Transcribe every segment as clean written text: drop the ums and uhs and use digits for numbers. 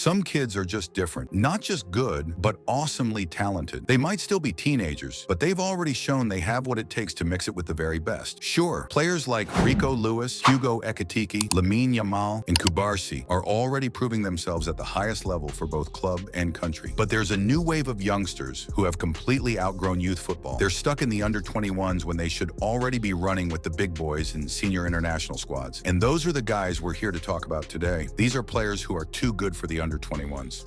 Some kids are just different. Not just good, but awesomely talented. They might still be teenagers, but they've already shown they have what it takes to mix it with the very best. Sure, players like Rico Lewis, Hugo Ekitike, Lamine Yamal, and Cubarsí are already proving themselves at the highest level for both club and country. But there's a new wave of youngsters who have completely outgrown youth football. They're stuck in the under-21s when they should already be running with the big boys in senior international squads. And those are the guys we're here to talk about today. These are players who are too good for the under-21s.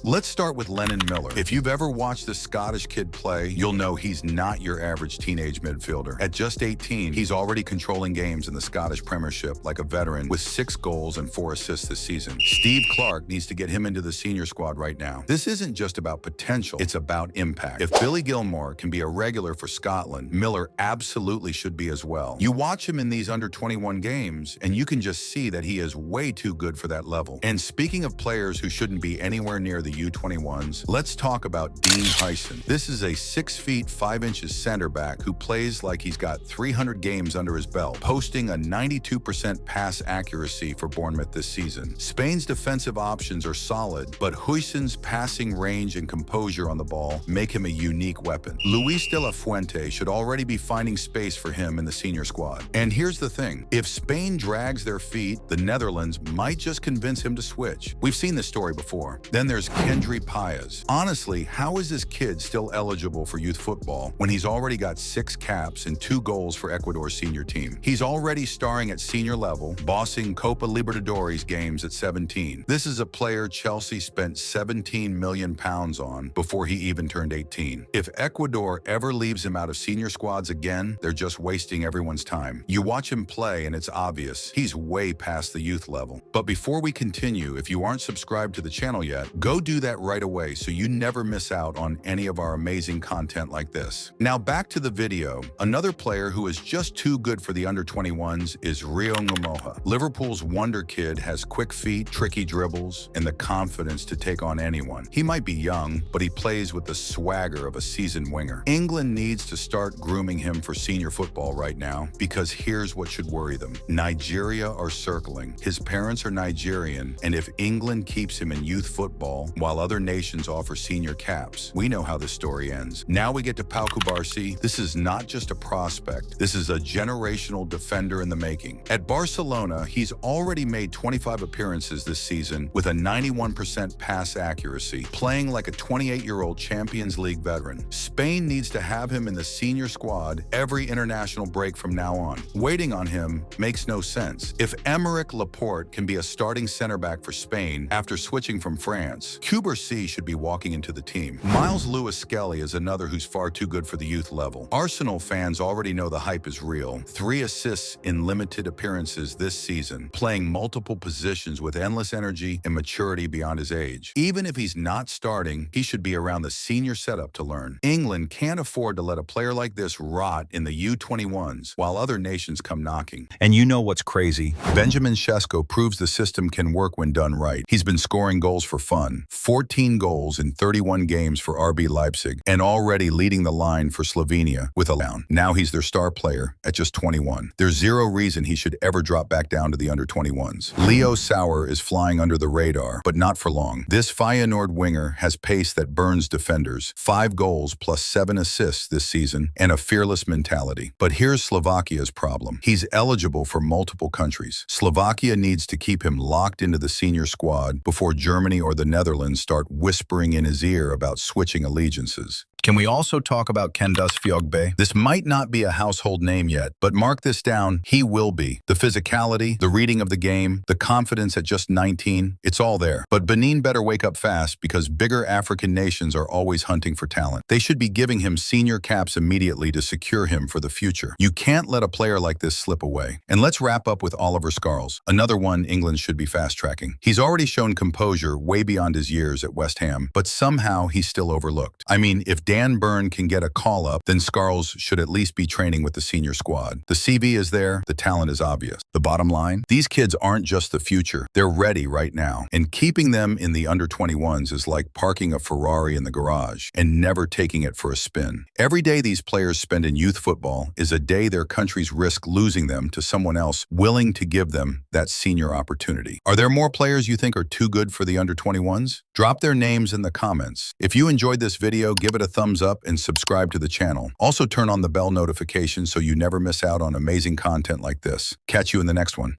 Let's start with Lamine Yamal. If you've ever watched this Scottish kid play, you'll know he's not your average teenage midfielder. At just 18, he's already controlling games in the Scottish Premiership like a veteran with 6 goals and 4 assists this season. Steve Clark needs to get him into the senior squad right now. This isn't just about potential, it's about impact. If Billy Gilmore can be a regular for Scotland, Miller absolutely should be as well. You watch him in these under-21 games, and you can just see that he is way too good for that level. And speaking of players who shouldn't be anywhere near the U21s, let's talk about Dean Huijsen. This is a 6 feet 5 inches center back who plays like he's got 300 games under his belt, posting a 92% pass accuracy for Bournemouth this season. Spain's defensive options are solid, but Huijsen's passing range and composure on the ball make him a unique weapon. Luis de la Fuente should already be finding space for him in the senior squad. And here's the thing, if Spain drags their feet, the Netherlands might just convince him to switch. We've seen this story before. Then there's Kendry Páez. Honestly, how is this kid still eligible for youth football when he's already got 6 caps and 2 goals for Ecuador's senior team? He's already starring at senior level, bossing Copa Libertadores games at 17. This is a player Chelsea spent £17 million on before he even turned 18. If Ecuador ever leaves him out of senior squads again, they're just wasting everyone's time. You watch him play and it's obvious he's way past the youth level. But before we continue, if you aren't subscribed to the channel yet, go do that right away so you never miss out on any of our amazing content like this. Now back to the video. Another player who is just too good for the under-21s is Rio Ngamoha. Liverpool's wonder kid has quick feet, tricky dribbles, and the confidence to take on anyone. He might be young, but he plays with the swagger of a seasoned winger. England needs to start grooming him for senior football right now, because here's what should worry them. Nigeria are circling. His parents are Nigerian, and if England keeps him in youth football while other nations offer senior caps, we know how this story ends. Now we get to Pau Cubarsí. This is not just a prospect. This is a generational defender in the making. At Barcelona, he's already made 25 appearances this season with a 91% pass accuracy, playing like a 28-year-old Champions League veteran. Spain needs to have him in the senior squad every international break from now on. Waiting on him makes no sense. If Aymeric Laporte can be a starting center back for Spain after switching from France, Cubarsí should be walking into the team. Miles Lewis-Skelly is another who's far too good for the youth level. Arsenal fans already know the hype is real. 3 assists in limited appearances this season, playing multiple positions with endless energy and maturity beyond his age. Even if he's not starting, he should be around the senior setup to learn. England can't afford to let a player like this rot in the U21s while other nations come knocking. And you know what's crazy? Benjamin Sesko proves the system can work when done right. He's been scoring goals for fun. 14 goals in 31 games for RB Leipzig, and already leading the line for Slovenia with a down. Now he's their star player at just 21. There's zero reason he should ever drop back down to the under-21s. Leo Sauer is flying under the radar, but not for long. This Feyenoord winger has pace that burns defenders, 5 goals plus 7 assists this season, and a fearless mentality. But here's Slovakia's problem. He's eligible for multiple countries. Slovakia needs to keep him locked into the senior squad before Germany or the Netherlands start whispering in his ear about switching allegiances. Can we also talk about Kendus Fiogbe? This might not be a household name yet, but mark this down, he will be. The physicality, the reading of the game, the confidence at just 19, it's all there. But Benin better wake up fast, because bigger African nations are always hunting for talent. They should be giving him senior caps immediately to secure him for the future. You can't let a player like this slip away. And let's wrap up with Oliver Scarles, another one England should be fast-tracking. He's already shown composure way beyond his years at West Ham, but somehow he's still overlooked. I mean, if Dan Burn can get a call-up, then Scarles should at least be training with the senior squad. The CV is there, the talent is obvious. The bottom line? These kids aren't just the future, they're ready right now. And keeping them in the under-21s is like parking a Ferrari in the garage and never taking it for a spin. Every day these players spend in youth football is a day their countries risk losing them to someone else willing to give them that senior opportunity. Are there more players you think are too good for the under-21s? Drop their names in the comments. If you enjoyed this video, give it a thumbs up and subscribe to the channel. Also turn on the bell notification so you never miss out on amazing content like this. Catch you in the next one.